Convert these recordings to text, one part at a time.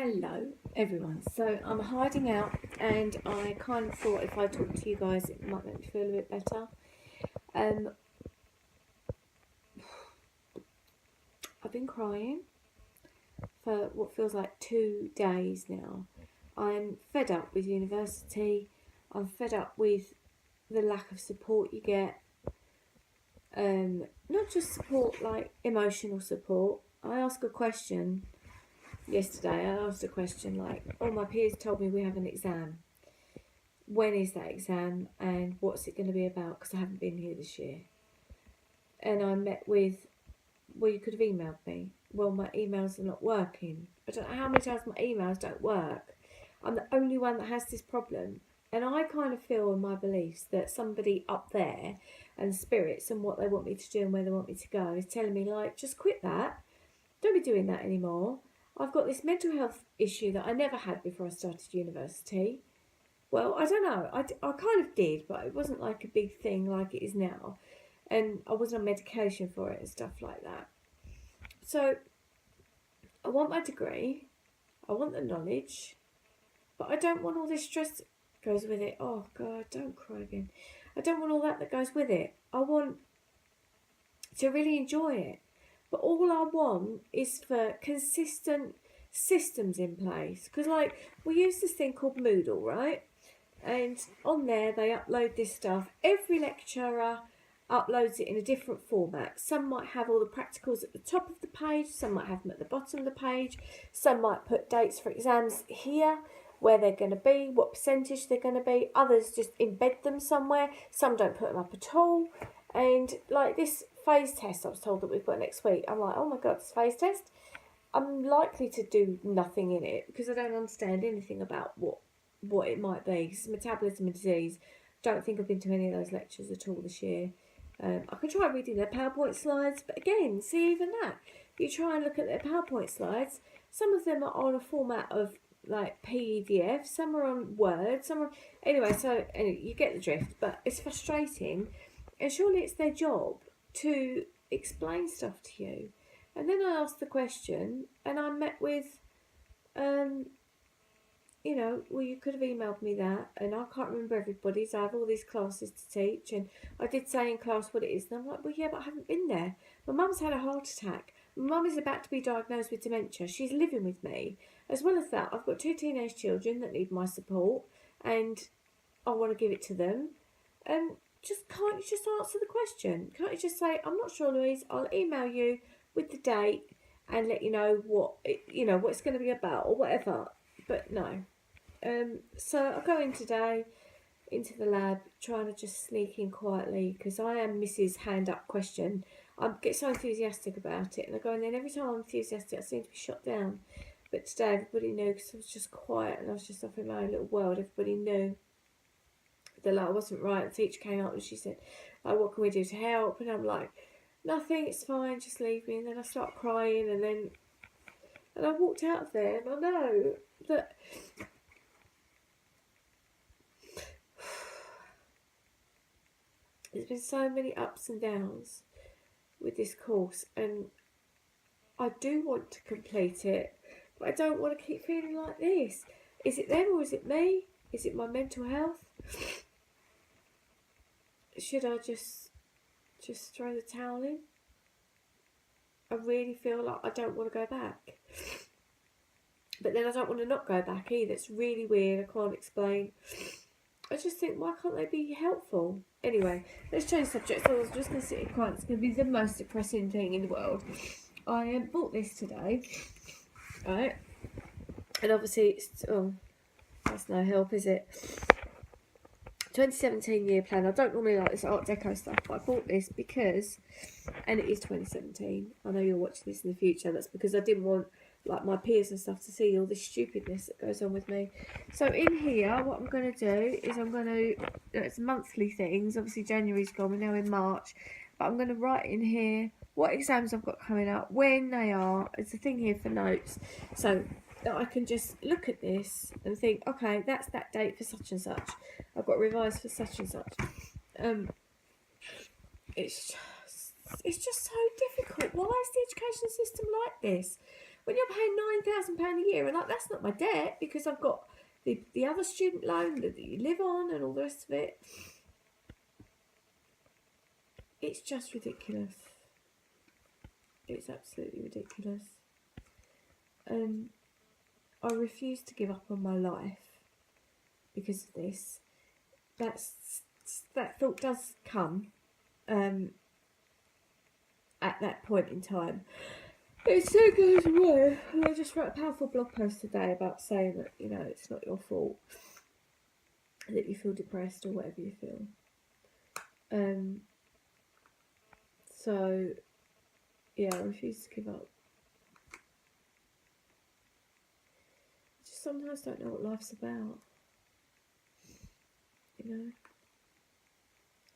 Hello everyone. So I'm hiding out and I kind of thought if I talk to you guys it might make me feel a bit better. I've been crying for what feels like 2 days now. I'm fed up with university. I'm fed up with the lack of support you get. Not just support like emotional support. I ask a question yesterday. I asked a question like, oh, my peers told me we have an exam. When is that exam and what's it going to be about? Because I haven't been here this year. And I met with, well, you could have emailed me. Well, my emails are not working. I don't know how many times my emails don't work. I'm the only one that has this problem. And I kind of feel in my beliefs that somebody up there and spirits and what they want me to do and where they want me to go is telling me, like, just quit that. Don't be doing that anymore. I've got this mental health issue that I never had before I started university. Well, I don't know. I kind of did, but it wasn't like a big thing like it is now. And I wasn't on medication for it and stuff like that. So, I want my degree. I want the knowledge. But I don't want all this stress that goes with it. Oh, God, don't cry again. I don't want all that goes with it. I want to really enjoy it. But all I want is for consistent systems in place. Because, like, we use this thing called Moodle, right? And on there, they upload this stuff. Every lecturer uploads it in a different format. Some might have all the practicals at the top of the page. Some might have them at the bottom of the page. Some might put dates for exams here, where they're going to be, what percentage they're going to be. Others just embed them somewhere. Some don't put them up at all. And, like, this phase test I was told that we've got next week, I'm like, oh my God, this phase test? I'm likely to do nothing in it because I don't understand anything about what it might be. It's metabolism and disease. Don't think I've been to any of those lectures at all this year. I can try reading their PowerPoint slides, but again, see, even that, you try and look at their PowerPoint slides, some of them are on a format of like PDF, some are on Word, some are... Anyway, so anyway, you get the drift, but it's frustrating, and surely it's their job to explain stuff to you. And then I asked the question, and I met with, you know, well, you could have emailed me that, and I can't remember everybody's. I have all these classes to teach, and I did say in class what it is, and I'm like, well, yeah, but I haven't been there. My mum's had a heart attack. My mum is about to be diagnosed with dementia. She's living with me. As well as that, I've got 2 teenage children that need my support, and I want to give it to them. And can't you just answer the question? Can't you just say, I'm not sure, Louise, I'll email you with the date and let you know what it's going to be about or whatever. But no. So I'll go in today into the lab, trying to just sneak in quietly because I am Mrs. Hand Up Question. I get so enthusiastic about it, and I go in there, and every time I'm enthusiastic I seem to be shot down. But today everybody knew because I was just quiet and I was just off in my own little world. Everybody knew that I wasn't right. The teacher came up and she said, like, what can we do to help? And I'm like, nothing, it's fine, just leave me. And then I start crying, and I walked out of there, and I know that there's been so many ups and downs with this course, and I do want to complete it, but I don't want to keep feeling like this. Is it them or is it me? Is it my mental health? Should I just throw the towel in? I really feel like I don't want to go back. But then I don't want to not go back either. It's really weird. I can't explain. I just think, why can't they be helpful? Anyway, let's change subject. So I was just going to sit in quiet. It's going to be the most depressing thing in the world. I bought this today. Right? And obviously, it's... Oh, that's no help, is it? 2017 year plan. I don't normally like this Art Deco stuff, but I bought this because, and it is 2017. I know you're watching this in the future. That's because I didn't want like my peers and stuff to see all this stupidness that goes on with me. So in here, what I'm going to do is it's monthly things. Obviously January's gone. We're now in March, but I'm going to write in here what exams I've got coming up, when they are. It's a thing here for notes, so that I can just look at this and think, okay, that's that date for such and such. I've got revised for such and such. It's just so difficult. Why is the education system like this? when you're paying £9,000 a year, and like, that's not my debt, because I've got the other student loan that you live on and all the rest of it. It's just ridiculous. It's absolutely ridiculous. And I refuse to give up on my life because of this. That thought does come at that point in time. It so goes away. I just wrote a powerful blog post today about saying that, you know, it's not your fault that you feel depressed or whatever you feel. So yeah, I refuse to give up. I just sometimes don't know what life's about. You know,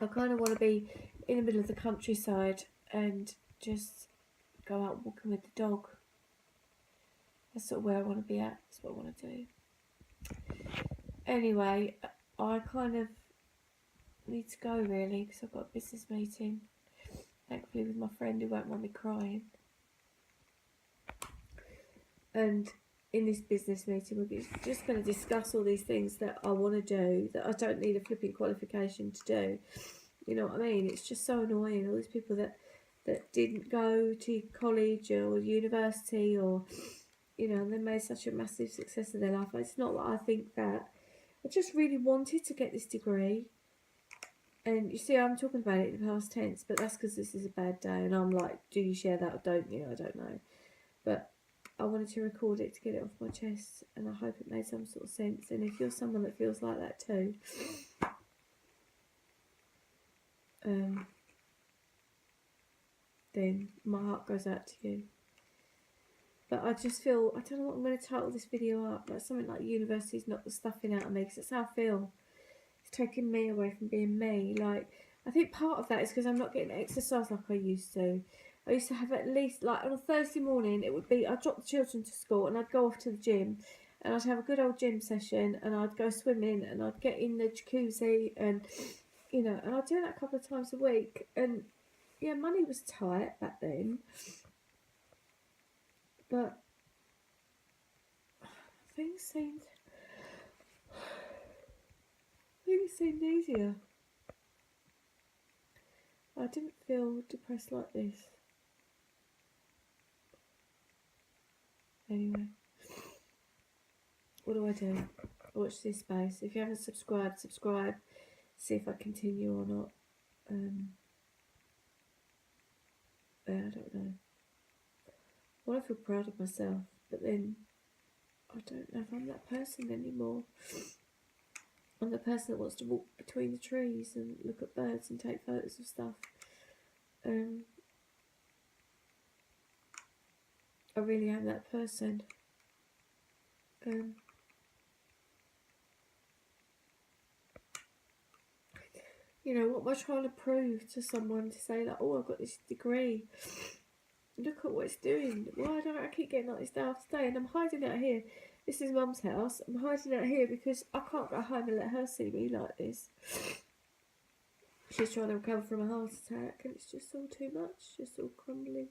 I kind of want to be in the middle of the countryside and just go out walking with the dog. That's sort of where I want to be at. That's what I want to do. Anyway, I kind of need to go really, because I've got a business meeting, thankfully with my friend who won't want me crying. And in this business meeting, we're just going to discuss all these things that I want to do, that I don't need a flipping qualification to do. You know what I mean? It's just so annoying. All these people that didn't go to college or university, or, you know, and they made such a massive success of their life. It's not that I think that. I just really wanted to get this degree. And you see, I'm talking about it in the past tense, but that's because this is a bad day. And I'm like, do you share that or don't you? I don't know. But I wanted to record it to get it off my chest, and I hope it made some sort of sense. And if you're someone that feels like that too, then my heart goes out to you. But I just feel, I don't know what I'm going to title this video up, like something like university's not the stuffing out of me, because that's how I feel. It's taking me away from being me. Like, I think part of that is because I'm not getting exercise like I used to. I used to have at least, like on a Thursday morning, it would be, I'd drop the children to school and I'd go off to the gym, and I'd have a good old gym session, and I'd go swimming, and I'd get in the jacuzzi, and, you know, and I'd do that a couple of times a week. And yeah, money was tight back then, but things seemed easier. I didn't feel depressed like this. Anyway, what do? Watch this space. If you haven't subscribed, subscribe. See if I continue or not. Yeah, I don't know. Well, I feel proud of myself, but then I don't know if I'm that person anymore. I'm the person that wants to walk between the trees and look at birds and take photos of stuff. I really am that person. You know, what am I trying to prove to someone, to say like, oh, I've got this degree, look at what it's doing, why don't I keep getting like this day after day? And I'm hiding out here. This is Mum's house. I'm hiding out here because I can't go home and let her see me like this. She's trying to recover from a heart attack, and it's just all too much, just all crumbling.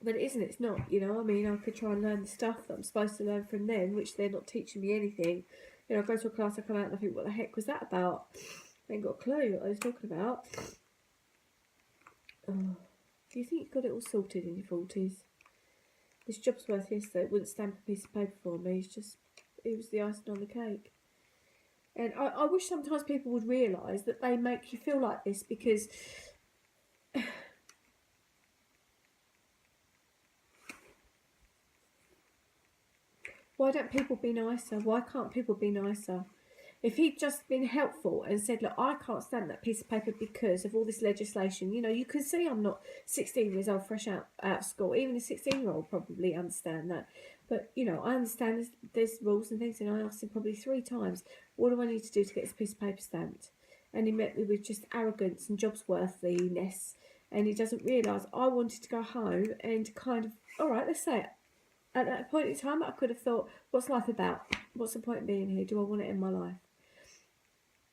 But it isn't, it's not, you know. I mean, I could try and learn the stuff that I'm supposed to learn from them, which they're not teaching me anything. You know, I go to a class, I come out and I think, what the heck was that about? I ain't got a clue what I was talking about. Oh. Do you think you've got it all sorted in your 40s? This job's worth yesterday wouldn't stamp a piece of paper for me. It was the icing on the cake. And I wish sometimes people would realise that they make you feel like this, because why don't people be nicer? Why can't people be nicer? If he'd just been helpful and said, look, I can't stand that piece of paper because of all this legislation. You know, you can see I'm not 16 years old, fresh out of school. Even a 16-year-old probably understand that. But, you know, I understand there's rules and things, and I asked him probably 3 times, what do I need to do to get this piece of paper stamped? And he met me with just arrogance and jobsworthiness. And he doesn't realise I wanted to go home and kind of, all right, let's say it. At that point in time, I could have thought, what's life about? What's the point in being here? Do I want it in my life?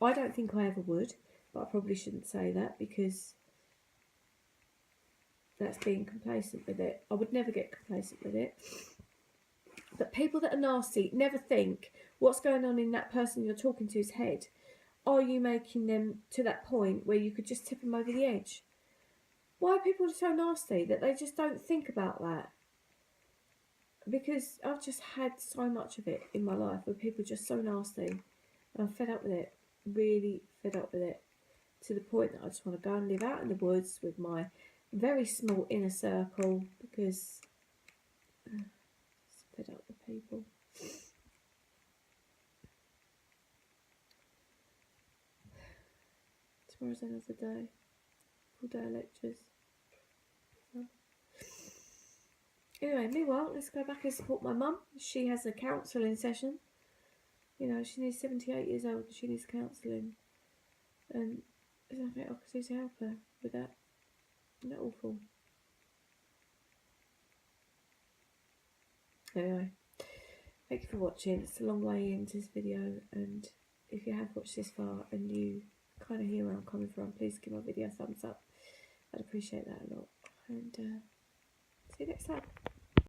I don't think I ever would, but I probably shouldn't say that, because that's being complacent with it. I would never get complacent with it. But people that are nasty never think what's going on in that person you're talking to's head. Are you making them to that point where you could just tip them over the edge? Why are people so nasty that they just don't think about that? Because I've just had so much of it in my life where people are just so nasty. And I'm fed up with it. Really fed up with it. To the point that I just want to go and live out in the woods with my very small inner circle, because I'm fed up with people. Tomorrow's another day. Full day of lectures. So. Anyway, meanwhile, let's go back and support my mum. She has a counselling session. You know, she's 78 years old and she needs counselling. And there's nothing I can do to help her with that. Isn't that awful? Anyway, thank you for watching. It's a long way into this video, and if you have watched this far and you kind of hear where I'm coming from, please give my video a thumbs up. I'd appreciate that a lot. And see you next time.